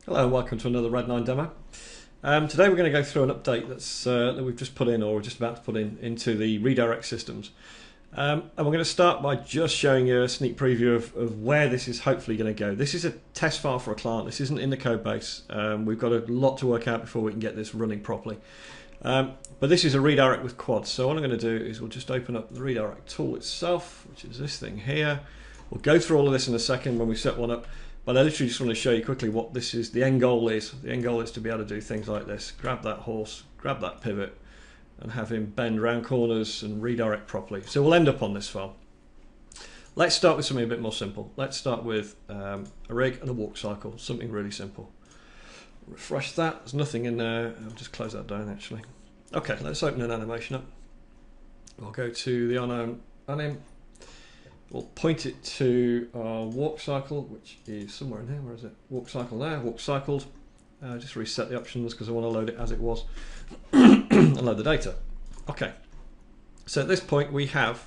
Hello and welcome to another Red 9 demo. Today we're going to go through an update that we've just put in, or we're just about to put in, into the ReDirect systems. And we're going to start by just showing you a sneak preview of where this is hopefully going to go. This is a test file for a client. This isn't in the code base. We've got a lot to work out before we can get this running properly. But this is a redirect with quads. So what I'm going to do is we'll just open up the redirect tool itself, which is this thing here. We'll go through all of this in a second when we set one up. But I literally just want to show you quickly what this is. The end goal is. The end goal is to be able to do things like this. Grab that horse, grab that pivot, and have him bend round corners and redirect properly. So we'll end up on this file. Let's start with something a bit more simple. Let's start with a rig and a walk cycle. Something really simple. Refresh that. There's nothing in there. I'll just close that down actually. Okay, let's open an animation up. We'll go to the Anim. We'll point it to our walk cycle, which is somewhere in here. Where is it? Walk cycle there, walk cycled. Just reset the options because I want to load it as it was and load the data. Okay, so at this point we have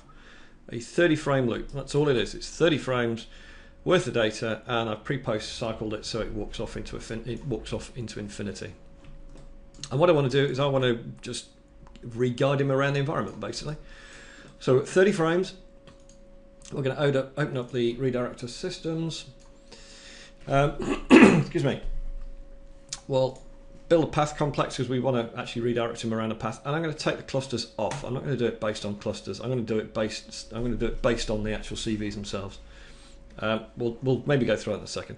a 30 frame loop. That's all it is. It's 30 frames worth of data, and I've pre-post cycled it so it walks off into infinity. And what I want to do is I want to just re-guide him around the environment basically. So at 30 frames, we're going to open up the redirector systems. Excuse me. We'll build a path complex because we want to actually redirect him around a path, and I'm going to take the clusters off. I'm not going to do it based on clusters. I'm going to do it based on the actual CVs themselves. We'll maybe go through it in a second.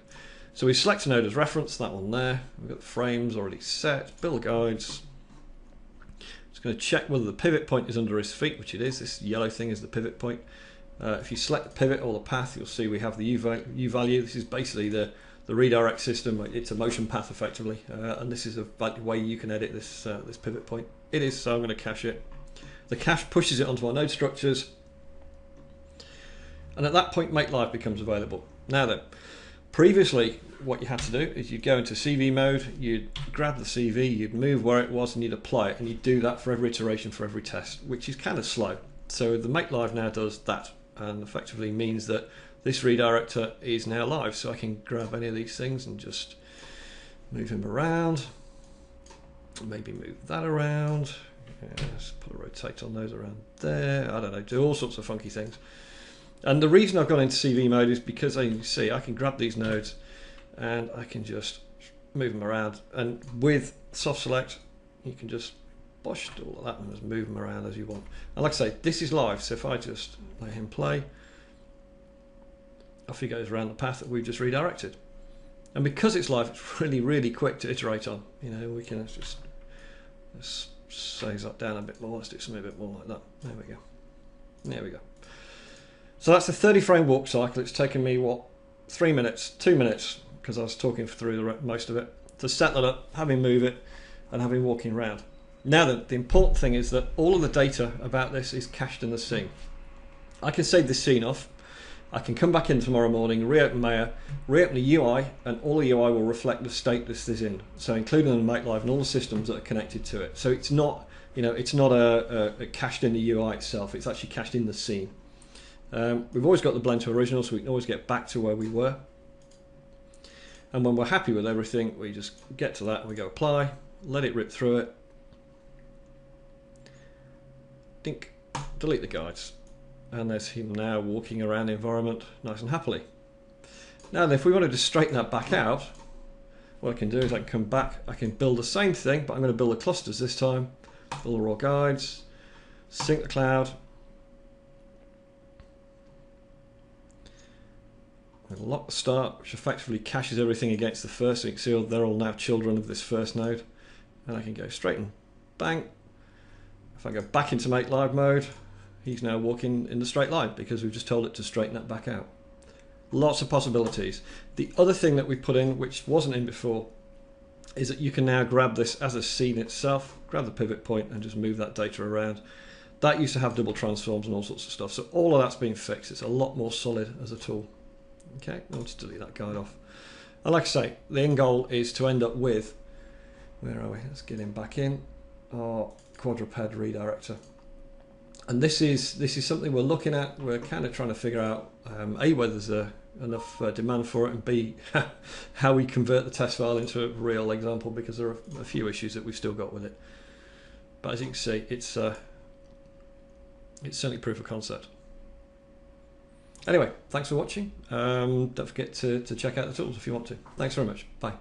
So we select a node as reference. That one there. We've got the frames already set. Build guides. Just going to check whether the pivot point is under his feet, which it is. This yellow thing is the pivot point. If you select the pivot or the path, you'll see we have the U value. This is basically the redirect system. It's a motion path effectively, and this is a way you can edit this this pivot point. It is, so I'm going to cache it. The cache pushes it onto our node structures, and at that point make live becomes available. Now then, previously what you had to do is you'd go into CV mode, you'd grab the CV, you'd move where it was and you'd apply it, and you'd do that for every iteration for every test, which is kind of slow. So the make live now does that, and effectively means that this redirector is now live. So I can grab any of these things and just move him around, maybe move that around, yes, put a rotate on those around there, I don't know, do all sorts of funky things. And the reason I've gone into CV mode is because as you can see I can grab these nodes and I can just move them around, and with soft select you can just bosh all of that and just move them around as you want. And like I say, this is live, so if I just let him play, off he goes around the path that we've just redirected. And because it's live, it's really quick to iterate on. You know, we can just let's size that down a bit more. Let's do something a bit more like that. There we go. There we go. So that's a 30 frame walk cycle. It's taken me what, 2 minutes, because I was talking through most of it, to set that up, have him move it, and have him walking around. Now the important thing is that all of the data about this is cached in the scene. I can save this scene off. I can come back in tomorrow morning, reopen Maya, reopen the UI, and all the UI will reflect the state this is in. So including the make live and all the systems that are connected to it. So it's not, you know, it's not a cached in the UI itself. It's actually cached in the scene. We've always got the blend to original, so we can always get back to where we were. And when we're happy with everything, we just get to that and we go apply, let it rip through it. Dink, delete the guides, and there's him now walking around the environment nice and happily. Now if we wanted to straighten that back out, what I can do is I can come back, I can build the same thing, but I'm going to build the clusters this time, build the raw guides, sync the cloud, and lock the start, which effectively caches everything against the first, so you can see they're all now children of this first node, and I can go straight and bang. If I go back into make live mode, he's now walking in the straight line because we've just told it to straighten that back out. Lots of possibilities. The other thing that we put in, which wasn't in before, is that you can now grab this as a scene itself, grab the pivot point and just move that data around. That used to have double transforms and all sorts of stuff. So all of that's been fixed. It's a lot more solid as a tool. Okay, I'll just delete that guide off. And like I say, the end goal is to end up with, where are we? Let's get him back in. Our quadruped redirector. And this is something we're looking at. We're kind of trying to figure out A, whether there's enough demand for it, and B, how we convert the test file into a real example, because there are a few issues that we've still got with it. But as you can see, it's certainly proof of concept. Anyway, thanks for watching. Don't forget to check out the tools if you want to. Thanks very much. Bye.